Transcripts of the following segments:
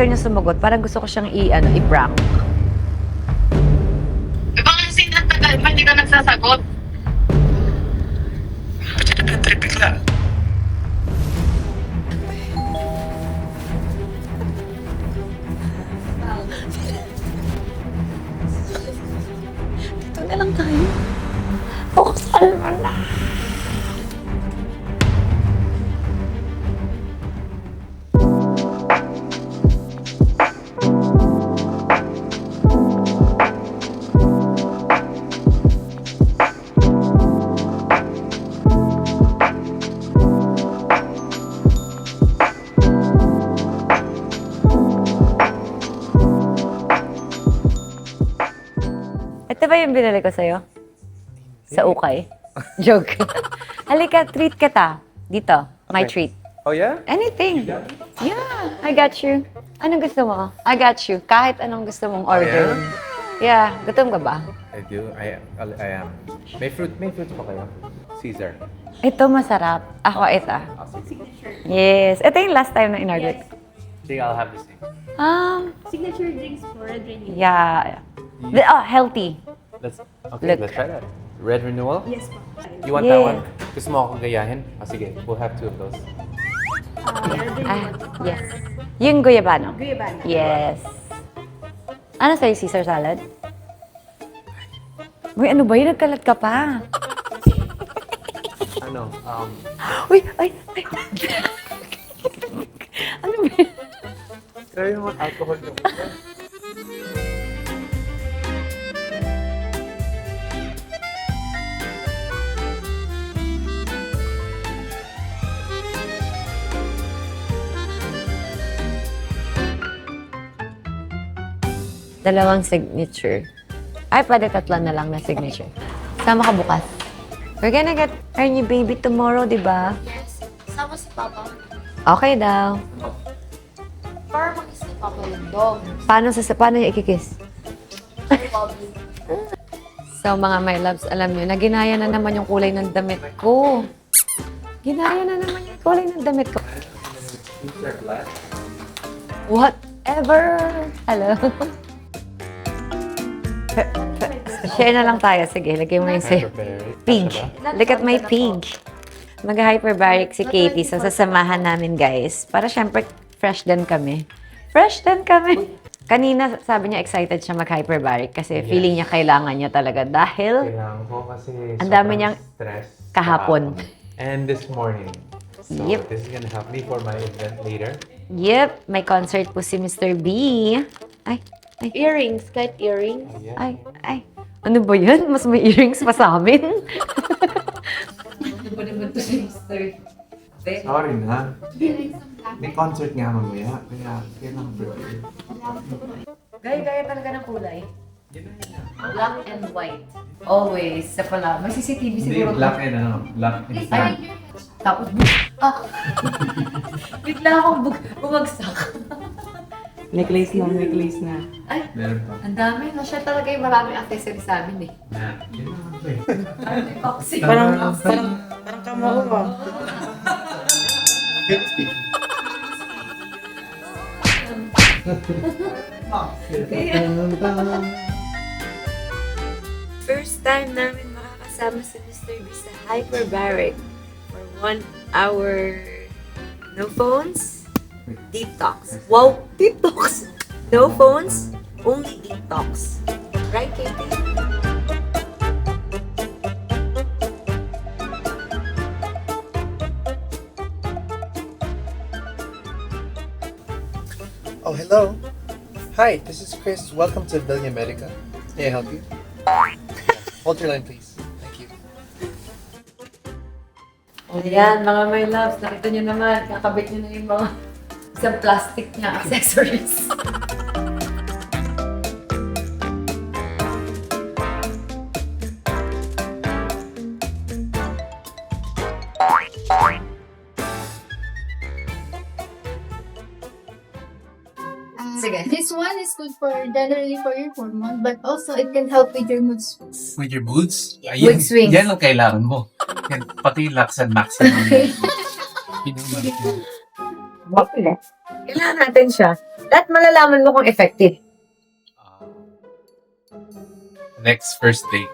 tagal niya sumagot. Parang gusto ko siyang i-prank. Eh, baka kasi natagal pa, hindi ka nagsasagot. Trip bigla. Dito na lang tayo. Focus ka naman na. Ito ba yung binili ko sa'yo? Sa ukay? Joke. Halika, treat kita. Dito, my treat. Oh yeah? Anything. Yeah, I got you. Anong gusto mo? I got you. Kahit anong gusto mong order. Yeah, gutom ka ba? I do. I am. May fruit pa kayo? Caesar. Ito masarap. Ako ito. Yes. Ito yung last time na in-order. Think I'll have the same. Signature drinks for Red Renewal. Yeah. Healthy. Let's Look. try that. Red renewal? Yes po. You want that Yeah. one? Gusto mo akong gayahin? Sige, we'll have two of those. Red Renewal. Yes. Yung guyabano. Guyabana. Yes. Ano sa'yo, Caesar salad? Uy, ano ba yun? Nagkalat ka pa. Ano? Uy, ay. Ano ba yun? Grabe naman alcohol na. Dalawang signature. Ay, pwede tatlo na lang na signature. Sama ka bukas. We're gonna get our new baby tomorrow, di ba? Yes. Sama si Papa. Okay daw. Para makis ni Papa yung dog. Paano yung ikikiss? Bobby. So, mga my loves, alam nyo, na ginaya na naman yung kulay ng damit ko. Ginaya na naman yung kulay ng damit ko. Whatever. Hello. Share na lang tayo. Sige, lagay mo yung sa'yo. Pink. Look at my pink. Mag-hyperbaric si Katie. So, sasamahan namin, guys. Para syempre, fresh din kami. Fresh din kami. Kanina, sabi niya excited siya mag-hyperbaric kasi feeling niya kailangan niya talaga dahil Kailangan ko kasi ang dami niyang stress kahapon. And this morning. So, Yep. this is gonna help me for my event later. Yep, may concert po si Mr. B. Ay, Earrings. Kahit earrings. Ayan. ay. Ano ba yan? Mas may earrings pa sa amin. Ano ba naman to si Mr. Sorry na. May concert nga mamaya. Kaya kailangan prepare. Gaya-gaya talaga ng kulay. Black and white. Always. Sa pala. May CCTV Hindi, siguro. black and black and tan. Tapos, bigla akong bumagsak. Necklace na. Ay, Meron pa. ang dami. No, siya talaga yung maraming accessories sa amin eh. Na, yun naman to eh. Oxy. Parang kamao ba? First time namin makakasama si Mr. B sa Hyperbaric for 1 hour. No phones, deep talks. Wow, deep talks! No phones, only deep talks. Right, Katie? Oh, hello. Hi, this is Chris. Welcome to Villa Medica. May I help you? Hold your line, please. Thank you. Ayan, mga my loves, nakita nyo naman, kakabit nyo na yung mga isang plastic niya accessories. Sige. This one is good for generally for your hormone, but also it can help with your mood swings. With your moods? Mood swings. Yan ang kailangan mo. Yan, pati lax and maximum. Kailangan natin siya. At malalaman mo kung effective. Next first date.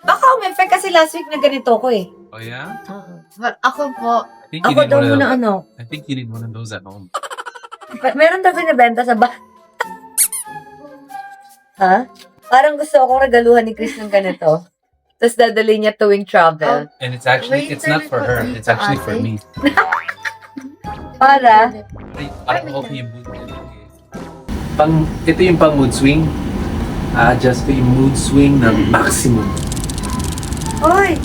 Baka umeffect kasi last week na ganito ko eh. Oh yeah? But ako po, I think Ako daw muna ano. I think you need one of those at home. Meron daw binibenta sa Ha? Parang gusto akong regaluhan ni Chris ng ganito. Tapos dadali niya tuwing travel. And it's actually, it's not for her. It's actually for me. Para? Parang okay yung mood. Ito yung pang mood swing. Just yung mood swing na maximum. Hoy!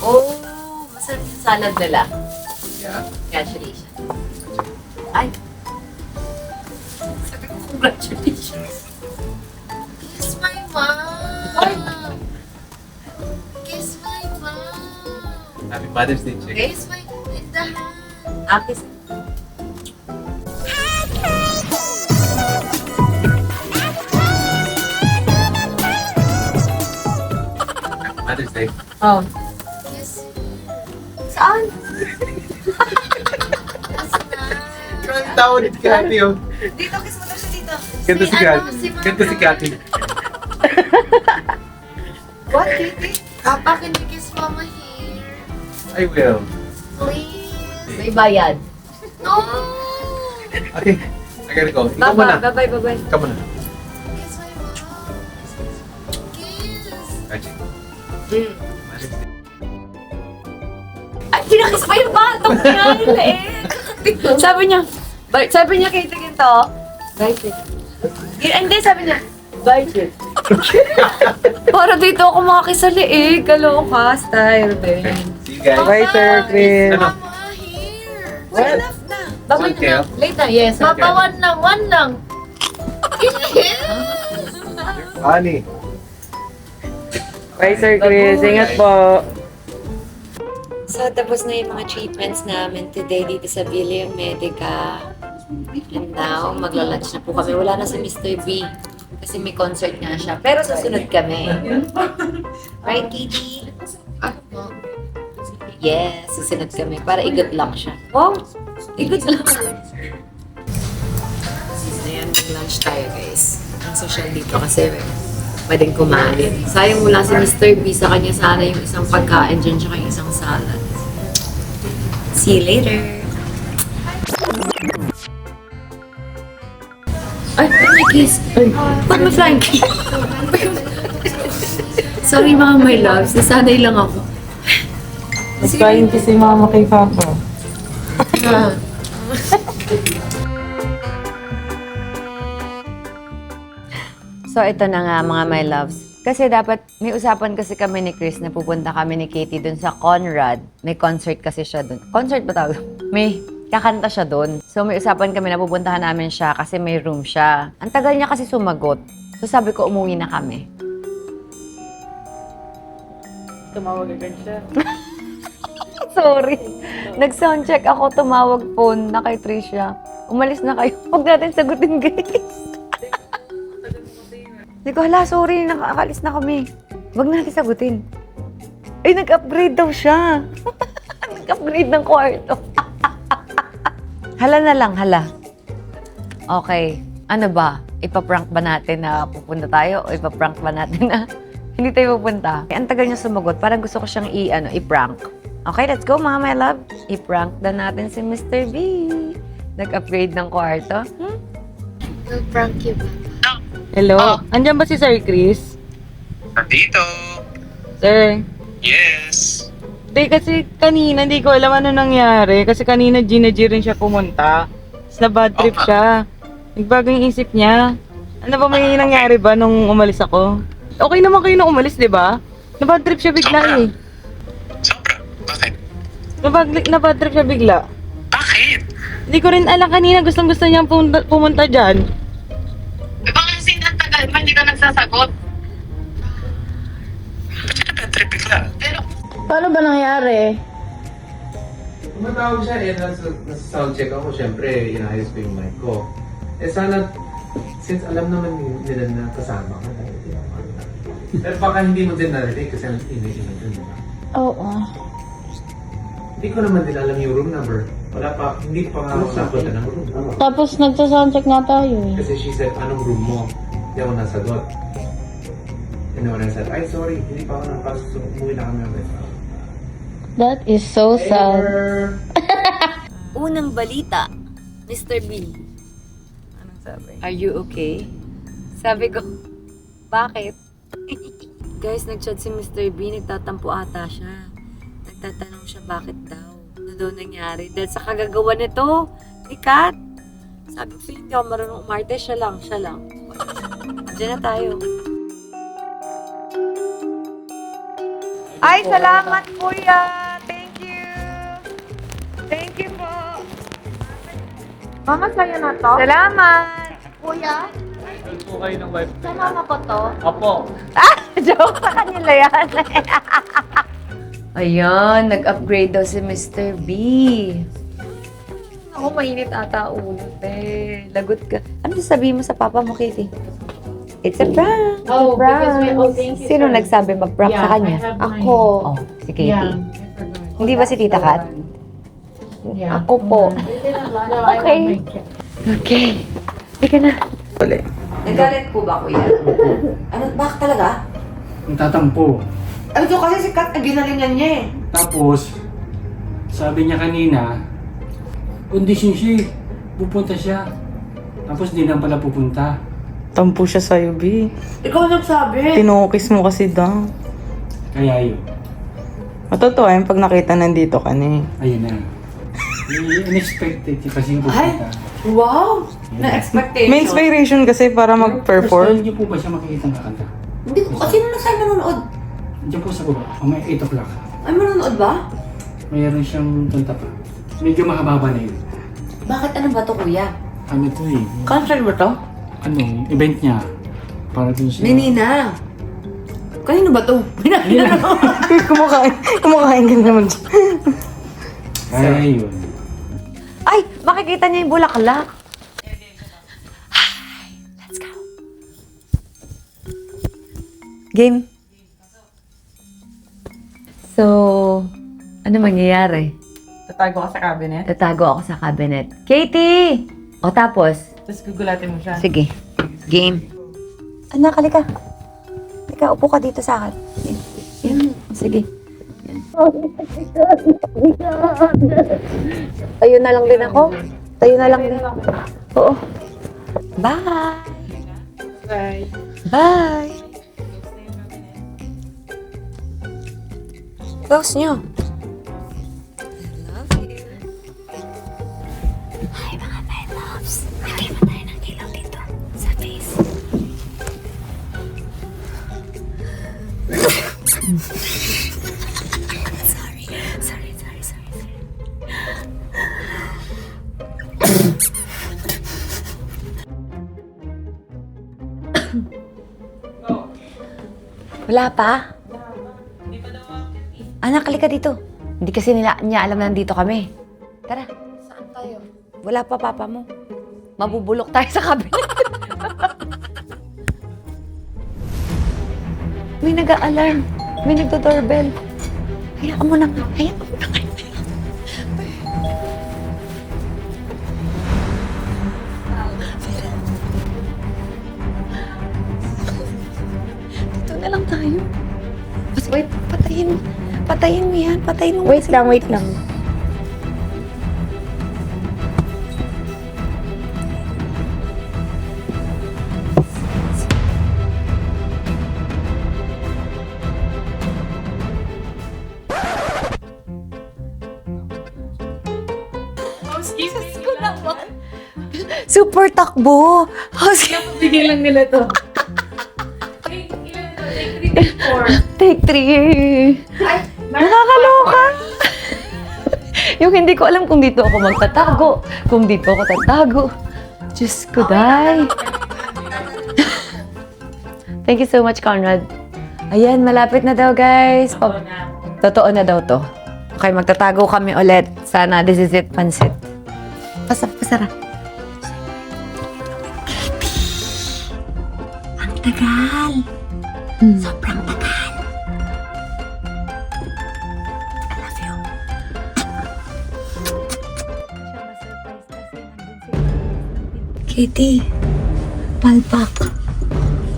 Oh, masarap yung salad nila. Yeah. Congratulations. Ay. Sabi ko, congratulations. kiss my mom. Kiss my mom. Happy Mother's Day, chick. Kiss my in the hand. Akis. Happy Mother's Day. Oh. Kiss. Saan? Ang tawad ni Kathy, oh. Dito, kiss mo daw siya dito. Ganda si Kathy. Ganda si Kathy. What, Kitty? Papa, can you kiss mama here? I will. Please. May bayad. No. Okay, I gotta go. Ikaw muna. Bye-bye, bye-bye. Ikaw muna. Kiss my mom. Kiss. Bye, chick. Mother's Day. Ay, pinakis pa yung batong niya. Sabi niya, Kitty, ginto. Bye, Kitty. Hindi, sabi niya, bye, Kitty. Para dito ako makakisa liig. Kaloka, style, Okay. Ben. See you guys. Bye, Sir Chris. Ano? Mama here. Well, enough na. Babay Okay, na. Late na, yes. Papa, one lang. Honey. Bye, Sir Chris. Ingat po. So, tapos na yung mga treatments namin today dito sa Villa Medica. And now, magla-lunch na po kami. Wala na si Mr. B. Kasi may concert nga siya. Pero susunod kami. Right, Kitty? Yes, susunod kami. Para i-good luck siya. Wow! I-good luck. Ayan, mag-lunch tayo, guys. Ang social dito kasi pwedeng kumain. Sayang wala si Mr. B. Sa kanya sana yung isang pagkain dyan tsaka yung isang salad. See you later! Ay, may kiss! Ba't may flying kiss? Sorry mga my loves, nasanay lang ako. Nagkain kasi mama kay Papa. So, ito na nga mga my loves. Kasi dapat, may usapan kasi kami ni Chris na pupunta kami ni Katie dun sa Conrad. May concert kasi siya dun. Concert ba tawag? May kakanta siya dun. So, may usapan kami na pupuntahan namin siya kasi may room siya. Ang tagal niya kasi sumagot. So, sabi ko, umuwi na kami. Tumawag agad siya. Sorry. Nag-soundcheck ako, tumawag phone na kay Trisha. Umalis na kayo. Huwag natin sagutin, guys. Hindi ko, hala, sorry, nakakalis na kami. Huwag natin sagutin. Ay, nag-upgrade daw siya. Nag-upgrade ng kwarto. Hala na lang, hala. Okay, ano ba? Ipaprank ba natin na pupunta tayo? O ipaprank ba natin na hindi tayo pupunta? Ang tagal niya sumagot, parang gusto ko siyang i-prank. Okay, let's go, mga my love. I-prank na natin si Mr. B. Nag-upgrade ng kwarto. We'll prank you, Papa. Hello? Andyan ba si Sir Chris? Nandito. Sir? Yes. Hindi, kasi kanina hindi ko alam ano nangyari. Kasi kanina Gina G rin siya pumunta. Tapos na bad trip siya. Nagbago yung isip niya. Ano ba may nangyari ba nung umalis ako? Okay naman kayo nung umalis, di ba? Na bad trip siya bigla eh. Sobra. Bakit? Na bad trip siya bigla. Bakit? Hindi ko rin alam kanina gustong-gusto niyang pumunta dyan. Baka kasi natagal mo, hindi ka nagsasagot. Paano ba nangyari? Tumatawag siya eh, nasa soundcheck ako, syempre, inayos ko yung mic ko. Eh sana, since alam naman nila na kasama ka, pero baka hindi mo din narinig kasi ingay-ingay dun, diba? Oo. Hindi ko naman din alam yung room number. Wala pa, hindi pa nga ako napunta ng room. Tapos nagsa-soundcheck nga tayo eh. Kasi she said, anong room mo? Hindi ako nasagot. And then when I said, ay sorry, hindi pa ako napasok, so umuwi na kami ulit. That is so sad. Unang balita, Mr. B. Anong sabi? Are you okay? Sabi ko, bakit? Guys, nag-chat si Mr. B, nagtatampo ata siya. Nagtatanong siya bakit daw. Ano daw nangyari? Dahil sa kagagawa nito, ni Kat. Sabi ko, hindi ako marunong umarte, siya lang. Diyan na tayo. Ay, salamat kuya! Thank you! Thank you po! Mama, sa'yo na to? Salamat! Kuya, Po kayo ng wife. sa mama ko to? Opo. Joke sa kanila yan. Ayan, nag-upgrade daw si Mr. B. Ako, mainit ata ulo, te. Lagot ka. Ano sasabihin mo sa papa mo, Katie? It's a prank. Oh, It's a prank. because thank you, Sino sir. nagsabi mag-prank sa kanya? Ako. Oh, si Katie. Hindi ba si Tita Kat? Ako po. Okay. Okay. Sige na. Nagalit po ba, kuya? Ano, bakit talaga? Tatampo. Ano to kasi si Kat, ginalingan niya eh. Tapos, sabi niya kanina, kondisyon siya, pupunta siya. Tapos di lang pala pupunta. Tampo siya sa'yo, B. Ikaw nagsabi. Tinukis mo kasi daw. Kaya yun. Matotoo yung pag nakita nandito ka na eh. Ayun na. Unexpected kasi pupunta. Wow! Na-expectation. May inspiration kasi para First mag-perform. niyo po ba siya makikita ng kanta? Hindi ko, sino nagsabi manonood? Diyan po sa baba, mamaya 8 o'clock. Ay, manonood ba? Mayroon siyang tunta pa. Medyo mahaba na yun. Bakit ano ba to, kuya? Ano to eh? Concert ba to? Ano, event niya. Para dun siya. Ninina. Kanino ba to? Pinakita mo. Kumakain ka naman siya. Kaya yun. Ay, makikita niya yung bulaklak. Let's go. Game. So, ano mangyayari? Tatago ka sa cabinet, Tatago ako sa cabinet. Katie! O tapos? tapos gugulatin mo siya. Sige. Game. Anak, halika. Halika, upo ka dito sa akin. Yan. Sige. Yan. Tayo na lang din ako. Tayo na lang din. Oo. Bye! Bye. Bye! Close nyo. I love you. Hi mga my loves. Lagay mo tayo ng ilaw dito sa face. Sorry. Wala pa? Anak, halika dito. Hindi kasi niya alam na nandito kami. Tara. Saan tayo? Wala pa papa mo. Mabubulok tayo sa cabinet. May nag-a-alarm. May nagdo-doorbell. Hayaan mo na nga. Hayaan mo na nga. Dito na lang tayo. Wait, patayin mo. Patayin mo yan. Patayin mo. Wait lang. Super takbo. Bigyan lang nila to. Take 3. Nakakaloka. Yung hindi ko alam kung dito ako magtatago, kung dito ako tatago. Diyos ko, day. Thank you so much, Conrad. Ayan, malapit na daw, guys. Totoo na daw to. Okay, magtatago kami ulit. Sana this is it, pansit. Pasarap. Ang tagal. Sobrang tagal. I love you. Katie, palpak.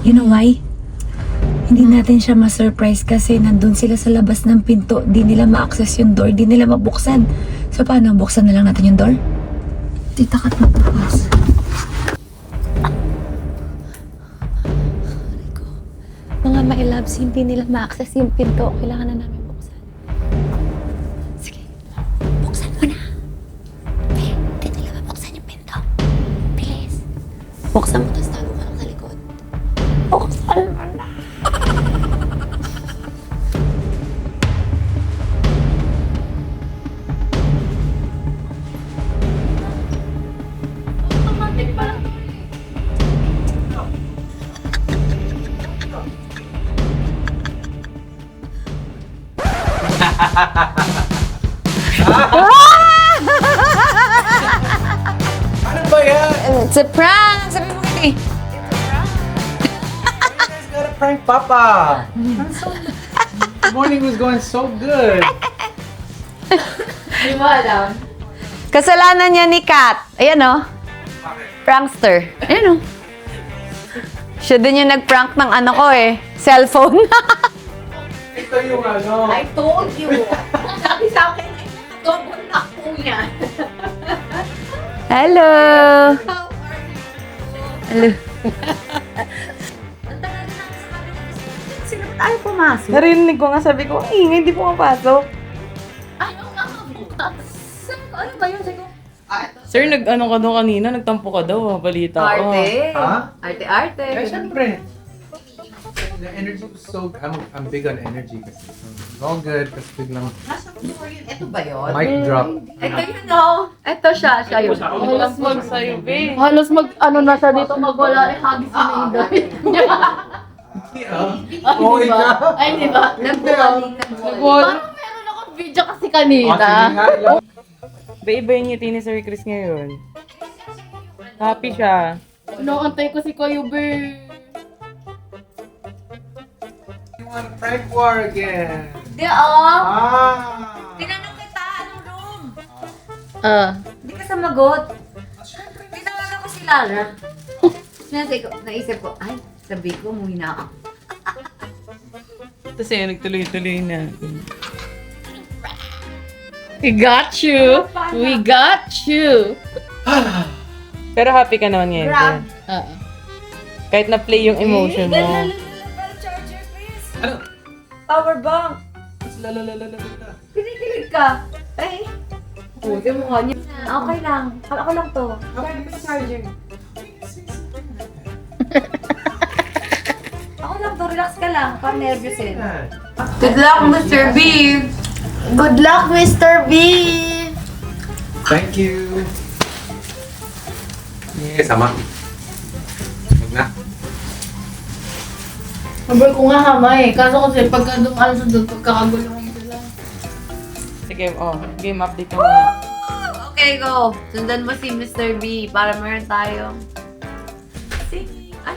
You know why? Hindi natin siya ma-surprise kasi nandun sila sa labas ng pinto. Di nila ma-access yung door. Di nila mabuksan. So, paano? Buksan na lang natin yung door? Tita, kat magbukas. Mga my loves, hindi nila ma-access yung pinto. Kailangan na namin buksan. Sige, buksan mo na. Hindi nila mabuksan yung pinto. Bilis. Buksan mo, tapos talo ka lang sa likod. Buksan mo na. Ano ba yan? It's a prank! Sabi mo kasi. You gotta prank Papa. The morning was going so good. Hindi mo alam. Kasalanan niya ni Kat. Ayan o. Prankster. Ayan o. Siya din yung nag-prank ng ano ko eh. Cellphone. Ito yung ano. I told you. Sabi sa akin, double na po yan. Hello! Hello. Sino ba tayo pumasok? Narinig ko nga, sabi ko, ay, hindi pumapasok. Ano nga bukas? Ano ba yun? Sabi ko, Sir, nag-ano ka daw kanina, nagtampo ka daw, balita ko. Ha? Arte-arte. Eh, syempre. The energy was so... I'm big on energy kasi. So, all good. Kasi biglang Nasa mo yun? Ito ba yun? mic drop. Ito yun, no? Ito siya yun. Halos mag-sayo, be. Halos ano na siya dito magwala eh, hagis si Mayday. Oh, ikaw. Ay, di ba? Nagbuwaling. Parang meron akong video kasi kanina. Ba, iba yung ngiti ni Sir Chris ngayon. Happy siya. Naantay ko si Kuya Ber. You want prank war again? Di ah! Ah! Tinanong kita, anong room? Ah. Hindi ka sumagot. Tinawagan ko si Lara. Naisip ko, ay, sabi ko, umuwi na ako. Tapos yun, nagtuloy-tuloy na. We got you. We got you. Pero happy ka naman ngayon. Grab. Sir. Kahit na-play yung emotion mo. Charger, please. Ano? Power bank. Lalalala. Kinikilig ka. Ay. Puti mo nga niya. Okay lang. Ako lang to. Charger. Ako lang to. Relax ka lang. Parang nervous eh. Good luck, Mr. B. Good luck, Mr. B. Thank you. Sama. Huwag na. Number ko nga hama eh. Kaso kasi pagka dumaan sa doon, pagkakagulong sila. Sige, game update mo muna. Okay, go. Sundan mo si Mr. B para meron tayong singing. Ay.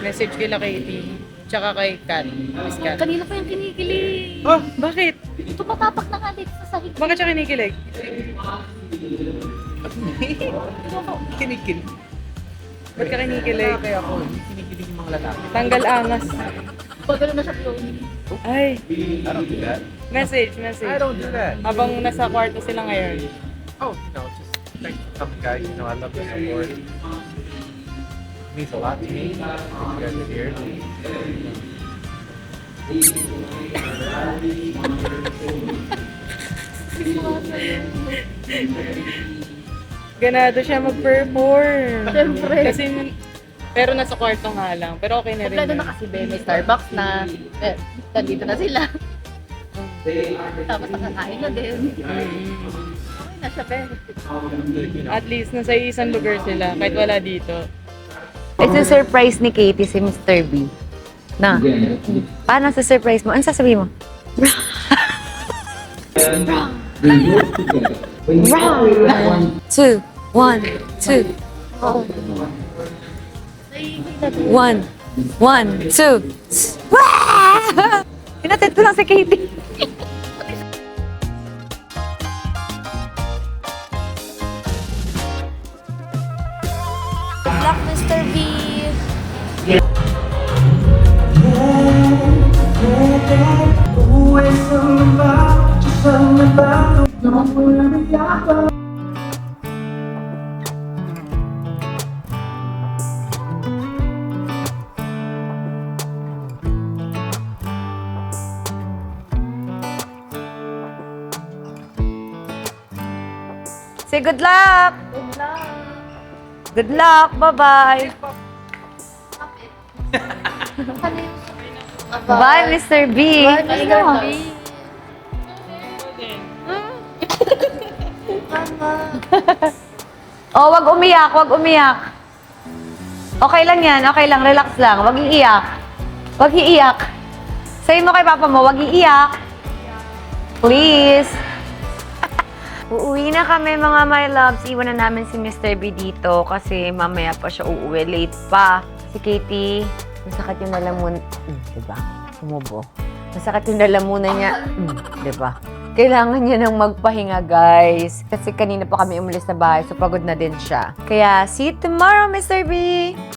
Message kila Katie. Tsaka kay Kat. Miss Kat. Kanina pa yung kinikilig. Oh, bakit? Tumatapak na nga dito sa sahig. Bakit siya kinikilig? Kinikil. Ba't ka kinikilig? Kaya ako, kinikilig yung mga lalaki. Tanggal angas. Pagano na siya flow. Ay, I don't do that. message. I don't do that. Habang nasa kwarto sila ngayon. Oh, no, just thanks for coming, guys. You know, I love the support. It means a lot to me. You guys are here. Ganado siya mag-perform. Siyempre. Kasi, pero nasa kwarto nga lang. Pero okay na rin. Kompleto na kasi be, may Starbucks na. Nandito na sila. Tapos nakakain na din. Okay na siya, be. At least, nasa isang lugar sila. Kahit wala dito. It's a surprise ni Katie si Mr. B. Na. Paano sa surprise mo? Ano sasabihin mo? Two, one, two. One, one, two. Hinatid ko lang si Katie. Good luck, Mr. B. Say good luck. Good luck. Good luck. Bye-bye. Bye, Mr. B. Bye, Mr. B. Oh, wag umiyak, wag umiyak. Okay lang yan, okay lang, relax lang. Wag iiyak. Wag iiyak. Sabi mo kay papa mo, wag iiyak. Please. Uuwi na kami mga my loves. Iwan na namin si Mr. B dito kasi mamaya pa siya uuwi. Late pa. Si Katie, masakit yung lalamunan. Diba? Tumubo. Masakit yung lalamunan niya. Diba? Kailangan niya nang magpahinga, guys. Kasi kanina pa kami umalis na bahay, so pagod na din siya. Kaya, see you tomorrow, Mr. B!